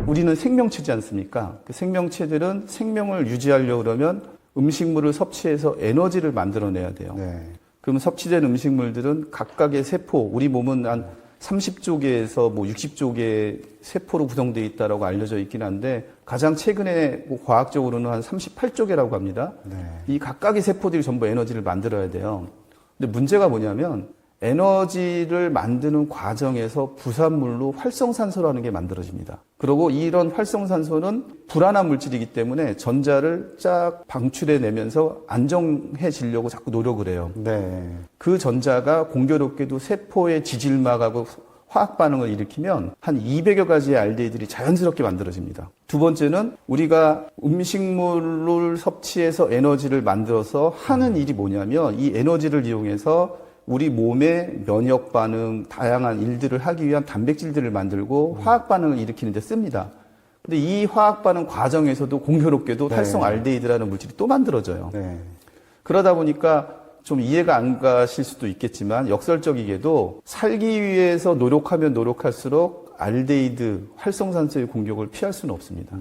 우리는 생명체지 않습니까? 그 생명체들은 생명을 유지하려고 그러면 음식물을 섭취해서 에너지를 만들어내야 돼요. 네. 그러면 섭취된 음식물들은 각각의 세포, 우리 몸은 한 30조 개에서 뭐 60조 개의 세포로 구성되어 있다라고 알려져 있긴 한데 가장 최근에 뭐 과학적으로는 한 38조 개라고 합니다. 네. 이 각각의 세포들이 전부 에너지를 만들어야 돼요. 근데 문제가 뭐냐면 에너지를 만드는 과정에서 부산물로 활성산소라는 게 만들어집니다. 그리고 이런 활성산소는 불안한 물질이기 때문에 전자를 쫙 방출해내면서 안정해지려고 자꾸 노력을 해요. 네. 그 전자가 공교롭게도 세포의 지질막하고 화학 반응을 일으키면 한 200여 가지의 알데히드들이 자연스럽게 만들어집니다. 두 번째는 우리가 음식물을 섭취해서 에너지를 만들어서 하는 일이 뭐냐면 이 에너지를 이용해서 우리 몸의 면역 반응, 다양한 일들을 하기 위한 단백질들을 만들고 화학 반응을 일으키는 데 씁니다. 근데 이 화학 반응 과정에서도 공교롭게도 네. 활성 알데히드라는 물질이 또 만들어져요. 네. 그러다 보니까 좀 이해가 안 가실 수도 있겠지만 역설적이게도 살기 위해서 노력하면 노력할수록 알데히드, 활성산소의 공격을 피할 수는 없습니다.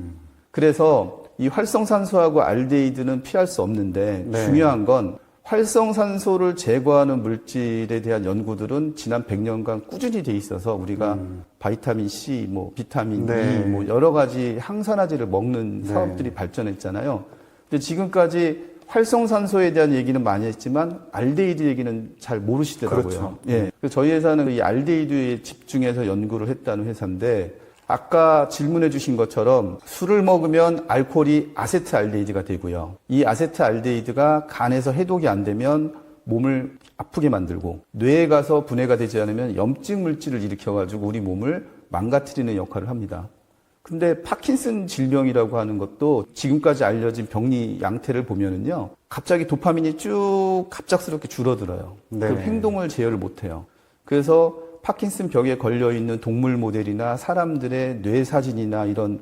그래서 이 활성산소하고 알데히드는 피할 수 없는데 네. 중요한 건 활성산소를 제거하는 물질에 대한 연구들은 지난 100년간 꾸준히 돼 있어서 우리가 바이타민 C, 뭐 비타민 네. E, 뭐 여러 가지 항산화제를 먹는 네. 사업들이 발전했잖아요. 근데 지금까지 활성산소에 대한 얘기는 많이 했지만 알데히드 얘기는 잘 모르시더라고요. 그렇죠. 예. 그래서 저희 회사는 이 알데히드에 집중해서 연구를 했다는 회사인데 아까 질문해 주신 것처럼 술을 먹으면 알코올이 아세트알데히드가 되고요. 이 아세트알데히드가 간에서 해독이 안 되면 몸을 아프게 만들고 뇌에 가서 분해가 되지 않으면 염증 물질을 일으켜가지고 우리 몸을 망가뜨리는 역할을 합니다. 근데 파킨슨 질병이라고 하는 것도 지금까지 알려진 병리 양태를 보면은요, 갑자기 도파민이 쭉 갑작스럽게 줄어들어요. 네. 그 행동을 제어를 못해요. 그래서 파킨슨 병에 걸려 있는 동물 모델이나 사람들의 뇌 사진이나 이런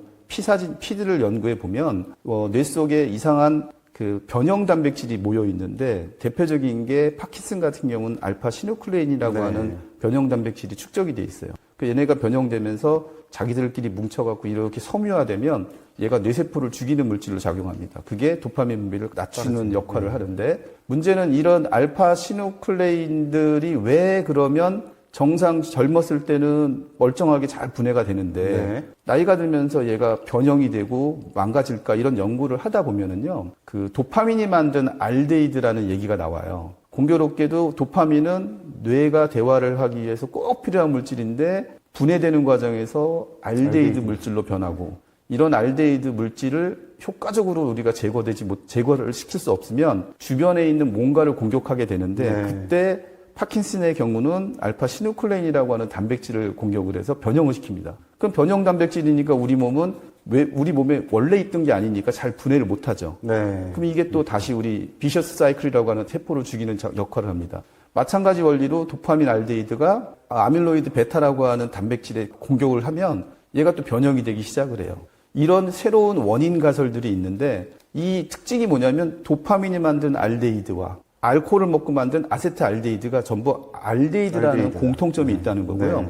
피들을 연구해 보면 뇌 속에 이상한 그 변형 단백질이 모여 있는데 대표적인 게 파킨슨 같은 경우는 알파 시누클레인이라고 네. 하는 변형 단백질이 축적이 돼 있어요. 그 얘네가 변형되면서 자기들끼리 뭉쳐갖고 이렇게 섬유화되면 얘가 뇌세포를 죽이는 물질로 작용합니다. 그게 도파민 분비를 낮추는 역할을 하는데 문제는 이런 알파 시누클레인들이 왜 그러면 정상 젊었을 때는 멀쩡하게 잘 분해가 되는데 네. 나이가 들면서 얘가 변형이 되고 망가질까 이런 연구를 하다 보면은요, 그 도파민이 만든 알데히드라는 얘기가 나와요. 공교롭게도 도파민은 뇌가 대화를 하기 위해서 꼭 필요한 물질인데 분해되는 과정에서 알데히드 물질로 변하고 이런 알데히드 물질을 효과적으로 우리가 제거를 시킬 수 없으면 주변에 있는 뭔가를 공격하게 되는데 네. 그때 파킨슨의 경우는 알파 시누클레인이라고 하는 단백질을 공격을 해서 변형을 시킵니다. 그럼 변형 단백질이니까 우리 몸은 왜 우리 몸에 원래 있던 게 아니니까 잘 분해를 못 하죠. 네. 그럼 이게 또 다시 우리 비셔스 사이클이라고 하는 세포를 죽이는 역할을 합니다. 마찬가지 원리로 도파민 알데히드가 아밀로이드 베타라고 하는 단백질에 공격을 하면 얘가 또 변형이 되기 시작을 해요. 이런 새로운 원인 가설들이 있는데 이 특징이 뭐냐면 도파민이 만든 알데히드와 알코올을 먹고 만든 아세트알데히드가 전부 알데히드라는 알데히드다. 공통점이 있다는 거고요. 네.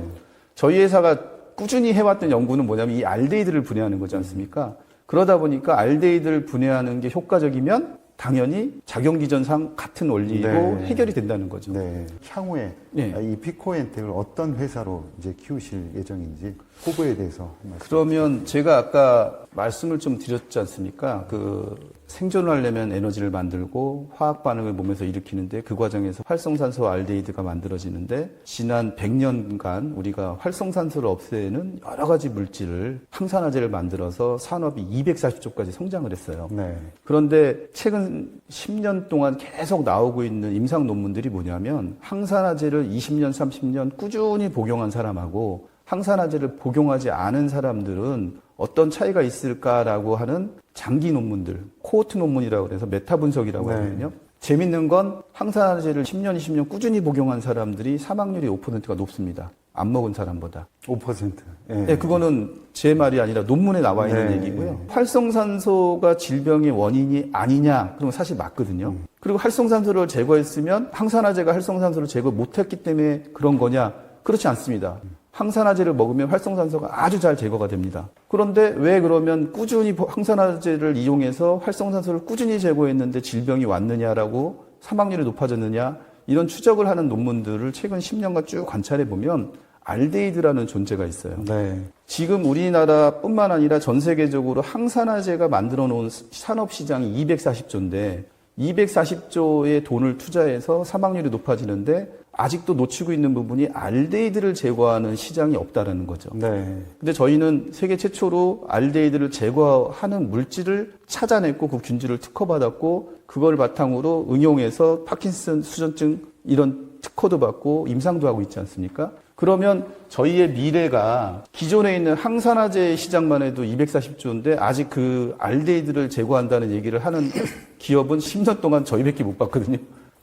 저희 회사가 꾸준히 해왔던 연구는 뭐냐면 이 알데히드를 분해하는 거지 않습니까? 그러다 보니까 알데히드를 분해하는 게 효과적이면 당연히 작용기전상 같은 원리고 네. 해결이 된다는 거죠. 네. 향후에 네. 이 피코엔텍을 어떤 회사로 이제 키우실 예정인지 후보에 대해서 한 말씀. 그러면 제가 아까 말씀을 좀 드렸지 않습니까? 그 생존을 하려면 에너지를 만들고 화학 반응을 몸에서 일으키는데 그 과정에서 활성산소 알데히드가 만들어지는데 지난 100년간 우리가 활성산소를 없애는 여러 가지 물질을 항산화제를 만들어서 산업이 240조까지 성장을 했어요. 네. 그런데 최근 10년 동안 계속 나오고 있는 임상 논문들이 뭐냐면 항산화제를 20년, 30년 꾸준히 복용한 사람하고 항산화제를 복용하지 않은 사람들은 어떤 차이가 있을까라고 하는 장기 논문들, 코호트 논문이라고 해서 메타 분석이라고 네. 하거든요. 재밌는 건 항산화제를 10년, 20년 꾸준히 복용한 사람들이 사망률이 5%가 높습니다. 안 먹은 사람보다. 5%. 예. 네, 그거는 제 말이 아니라 논문에 나와 있는 네. 얘기고요. 활성산소가 질병의 원인이 아니냐? 그러면 사실 맞거든요. 그리고 활성산소를 제거했으면 항산화제가 활성산소를 제거 못했기 때문에 그런 거냐? 그렇지 않습니다. 항산화제를 먹으면 활성산소가 아주 잘 제거가 됩니다. 그런데 왜 그러면 꾸준히 항산화제를 이용해서 활성산소를 꾸준히 제거했는데 질병이 왔느냐라고 사망률이 높아졌느냐, 이런 추적을 하는 논문들을 최근 10년간 쭉 관찰해 보면 알데히드라는 존재가 있어요. 네. 지금 우리나라뿐만 아니라 전 세계적으로 항산화제가 만들어 놓은 산업 시장이 240조인데 240조의 돈을 투자해서 사망률이 높아지는데 아직도 놓치고 있는 부분이 알데히드를 제거하는 시장이 없다라는 거죠. 네. 근데 저희는 세계 최초로 알데히드를 제거하는 물질을 찾아냈고 그 균질을 특허받았고 그걸 바탕으로 응용해서 파킨슨, 수전증 이런 특허도 받고 임상도 하고 있지 않습니까? 그러면 저희의 미래가 기존에 있는 항산화제 시장만 해도 240조인데 아직 그 알데히드를 제거한다는 얘기를 하는 기업은 10년 동안 저희밖에 못 봤거든요.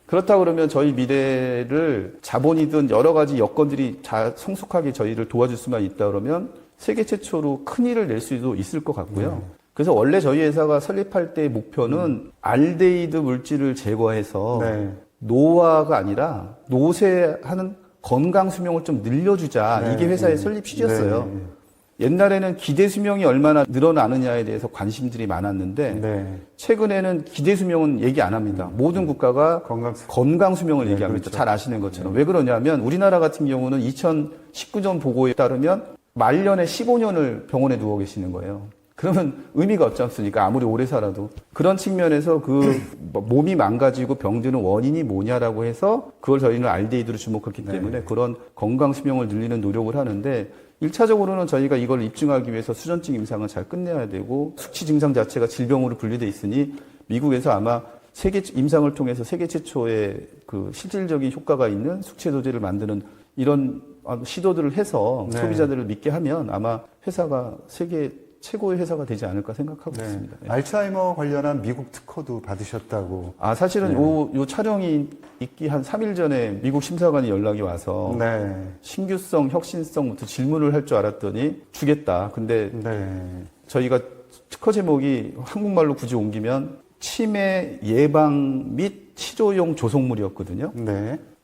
그렇다 그러면 저희 미래를 자본이든 여러 가지 여건들이 성숙하게 저희를 도와줄 수만 있다 그러면 세계 최초로 큰 일을 낼 수도 있을 것 같고요. 그래서 원래 저희 회사가 설립할 때의 목표는 알데히드 물질을 제거해서 네. 노화가 아니라 노쇠하는 건강 수명을 좀 늘려주자. 네. 이게 회사의 설립 취지였어요. 네. 옛날에는 기대 수명이 얼마나 늘어나느냐에 대해서 관심들이 많았는데 네. 최근에는 기대 수명은 얘기 안 합니다. 모든 국가가 건강 수명을 네, 얘기합니다. 그렇죠. 잘 아시는 것처럼. 왜 그러냐면 우리나라 같은 경우는 2019년 보고에 따르면 말년에 15년을 병원에 누워 계시는 거예요. 그러면 의미가 없지 않습니까? 아무리 오래 살아도. 그런 측면에서 그 몸이 망가지고 병드는 원인이 뭐냐라고 해서 그걸 저희는 알데히드로 주목했기 때문에 그런 건강 수명을 늘리는 노력을 하는데 1차적으로는 저희가 이걸 입증하기 위해서 수전증 임상을 잘 끝내야 되고 숙취 증상 자체가 질병으로 분류돼 있으니 미국에서 아마 임상을 통해서 세계 최초의 그 실질적인 효과가 있는 숙취 도제를 만드는 이런 시도들을 해서 소비자들을 믿게 하면 아마 회사가 세계 최고의 회사가 되지 않을까 생각하고 있습니다. 네. 알츠하이머 관련한 미국 특허도 받으셨다고. 사실은 요 촬영이 있기 한 3일 전에 미국 심사관이 연락이 와서 신규성, 혁신성부터 질문을 할 줄 알았더니 주겠다. 근데 저희가 특허 제목이 한국말로 굳이 옮기면 치매 예방 및 치료용 조성물이었거든요.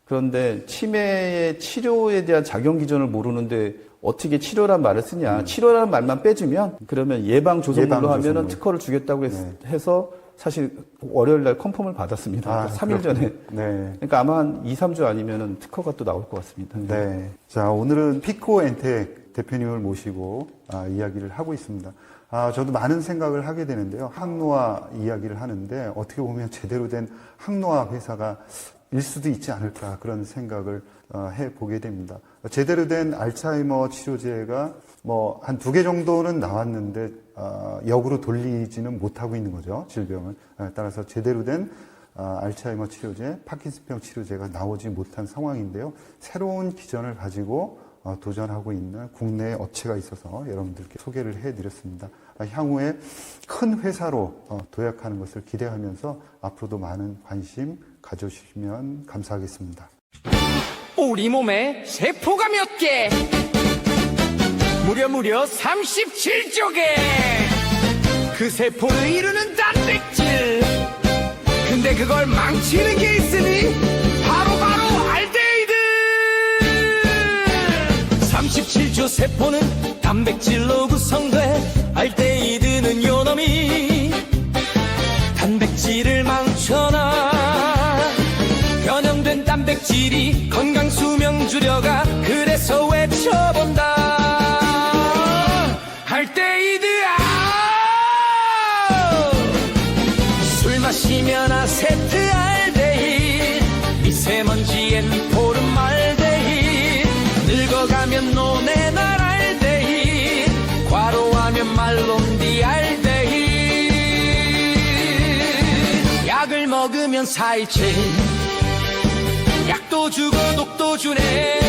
그런데 치매의 치료에 대한 작용 기전을 모르는데 어떻게 치료란 말을 쓰냐. 치료라는 말만 빼주면 그러면 예방 조성물로 하면은 특허를 주겠다고 해서 사실 월요일 날 컨펌을 받았습니다. 3일 전에. 그러니까 아마 한 2, 3주 아니면은 특허가 또 나올 것 같습니다. 자, 오늘은 피코엔텍 대표님을 모시고 이야기를 하고 있습니다. 저도 많은 생각을 하게 되는데요. 항노화 이야기를 하는데 어떻게 보면 제대로 된 항노화 회사가 일 수도 있지 않을까 그런 생각을 해보게 됩니다. 제대로 된 알츠하이머 치료제가 뭐 한 2개 정도는 나왔는데 역으로 돌리지는 못하고 있는 거죠. 질병을. 따라서 제대로 된 알츠하이머 치료제, 파킨슨병 치료제가 나오지 못한 상황인데요. 새로운 기전을 가지고 도전하고 있는 국내의 업체가 있어서 여러분들께 소개를 해드렸습니다. 향후에 큰 회사로 도약하는 것을 기대하면서 앞으로도 많은 관심 가져주시면 감사하겠습니다. 우리 몸에 세포가 몇 개? 무려 37조 개! 그 세포를 이루는 단백질! 근데 그걸 망치는 게 있으니 바로 알데히드! 37조 세포는 단백질로 구성돼 알데히드는 요놈이 단백질을 망쳐놔 변형된 단백질이 건강 수명 줄여가 그래서 외쳐본다 알데히드 술 마시면 아세트 알데히드 미세먼지엔 포름알데히드 늙어가면 노네날 알데히드 과로하면 말롬디알데히드 약을 먹으면 살찔 약도 주고 독도 주네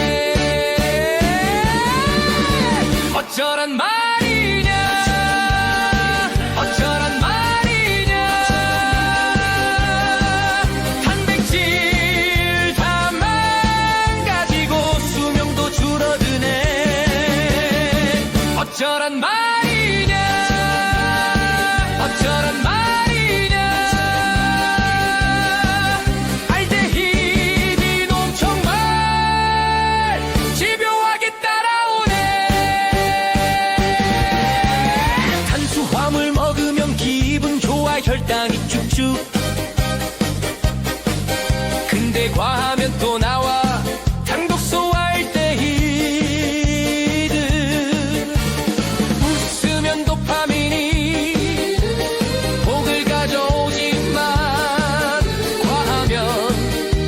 어쩌란 말이냐 어쩌란 말이냐 단백질 다 망가지고 수명도 줄어드네 어쩌란 말이냐 어쩌란 말이냐 알데히드 이놈 정말 집요하게 따라오 적당히 쭉쭉. 근데 과하면 또 나와 당독소 알데히드. 웃으면 도파민이 복을 가져오지만 과하면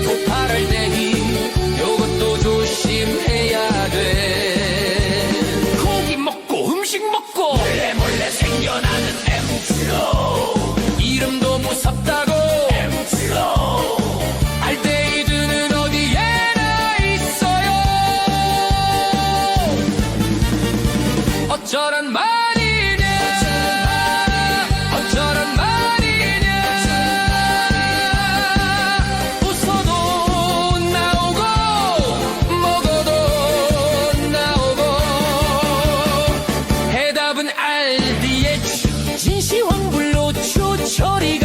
도파랄데히 요것도 조심해야 돼. 고기 먹고 음식 먹고 몰래 생겨나는 엠플로. 이름도 무섭다고 엠플로. 알데히드는 어디에나 있어요. 어쩌란 말이냐, 어쩌란 말이냐. 웃어도 나오고 먹어도 나오고. 해답은 RDH 진시황불로 초처리가